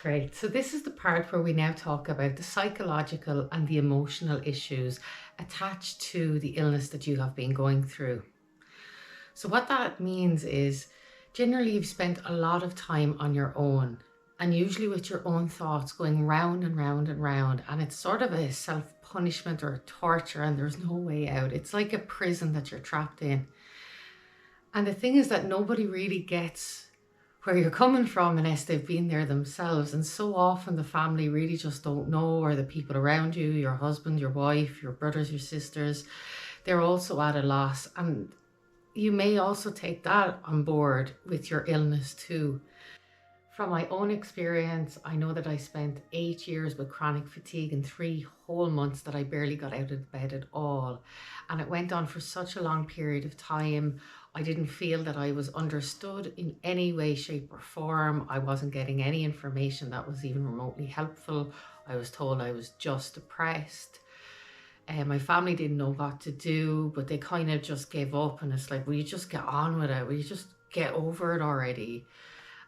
Great. So this is the part where we now talk about the psychological and the emotional issues attached to the illness that you have been going through. So what that means is generally you've spent a lot of time on your own, and usually with your own thoughts going round and round and round, and it's sort of a self-punishment or a torture, and there's no way out. It's like a prison that you're trapped in. And the thing is that nobody really gets where you're coming from unless they've been there themselves. And so often the family really just don't know, or the people around you, your husband, your wife, your brothers, your sisters, they're also at a loss. And you may also take that on board with your illness too. From my own experience, I know that I spent 8 years with chronic fatigue and 3 whole months that I barely got out of bed at all. And it went on for such a long period of time. I didn't feel that I was understood in any way, shape or form. I wasn't getting any information that was even remotely helpful. I was told I was just depressed. My family didn't know what to do, but they kind of just gave up, and it's like, will you just get on with it? Will you just get over it already?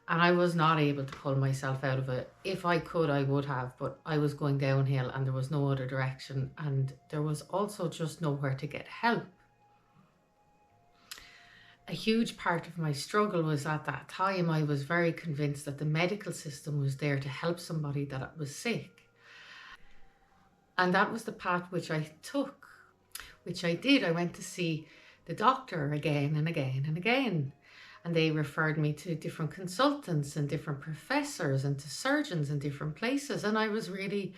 And I was not able to pull myself out of it. If I could, I would have, but I was going downhill and there was no other direction. And there was also just nowhere to get help. A huge part of my struggle was at that time, I was very convinced that the medical system was there to help somebody that was sick. And that was the path which I took, which I did. I went to see the doctor again and again and again. And they referred me to different consultants and different professors and to surgeons in different places. And I was really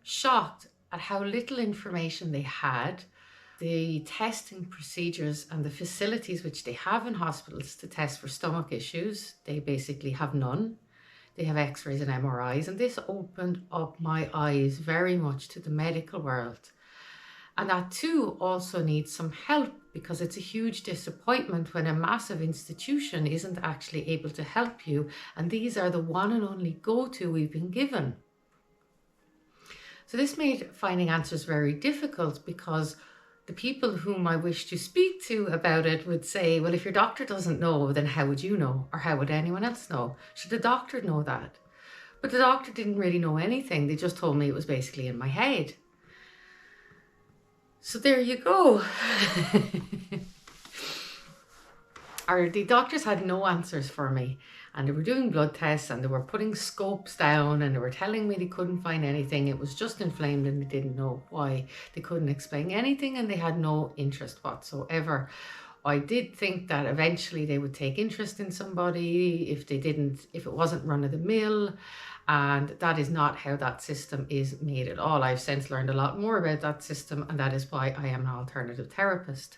shocked at how little information they had, the testing procedures and the facilities which they have in hospitals to test for stomach issues. They basically have none. They have x-rays and MRIs. And this opened up my eyes very much to the medical world. And that too also needs some help, because it's a huge disappointment when a massive institution isn't actually able to help you. And these are the one and only go-to we've been given. So this made finding answers very difficult, because the people whom I wish to speak to about it would say, well, if your doctor doesn't know, then how would you know? Or how would anyone else know? Should the doctor know that? But the doctor didn't really know anything. They just told me it was basically in my head. So there you go. The doctors had no answers for me, and they were doing blood tests and they were putting scopes down and they were telling me they couldn't find anything. It was just inflamed and they didn't know why. They couldn't explain anything and they had no interest whatsoever. I did think that eventually they would take interest in somebody if it wasn't run of the mill. And that is not how that system is made at all. I've since learned a lot more about that system, and that is why I am an alternative therapist.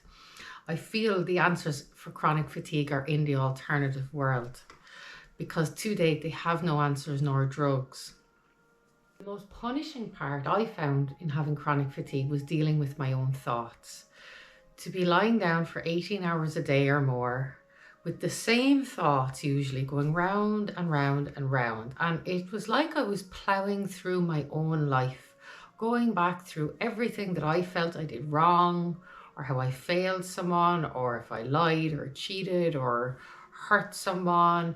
I feel the answers for chronic fatigue are in the alternative world, because to date they have no answers nor drugs. The most punishing part I found in having chronic fatigue was dealing with my own thoughts. To be lying down for 18 hours a day or more, with the same thoughts usually going round and round and round. And it was like I was ploughing through my own life, going back through everything that I felt I did wrong, or how I failed someone, or if I lied or cheated or hurt someone.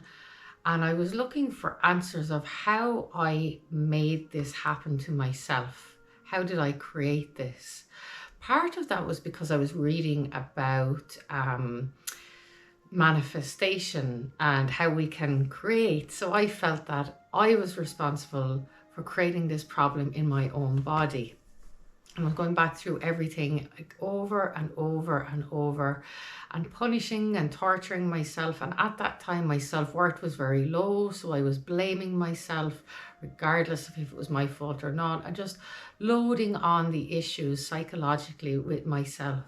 And I was looking for answers of how I made this happen to myself. How did I create this? Part of that was because I was reading about manifestation and how we can create. So I felt that I was responsible for creating this problem in my own body. And I was going back through everything like over and over and over, and punishing and torturing myself. And at that time, my self-worth was very low. So I was blaming myself, regardless of if it was my fault or not, and just loading on the issues psychologically with myself.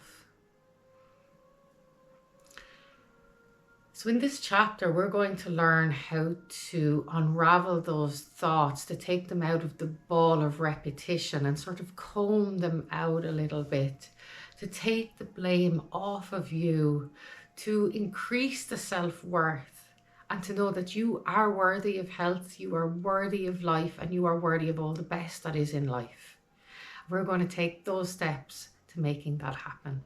So in this chapter, we're going to learn how to unravel those thoughts, to take them out of the ball of repetition and sort of comb them out a little bit, to take the blame off of you, to increase the self-worth, and to know that you are worthy of health, you are worthy of life, and you are worthy of all the best that is in life. We're going to take those steps to making that happen.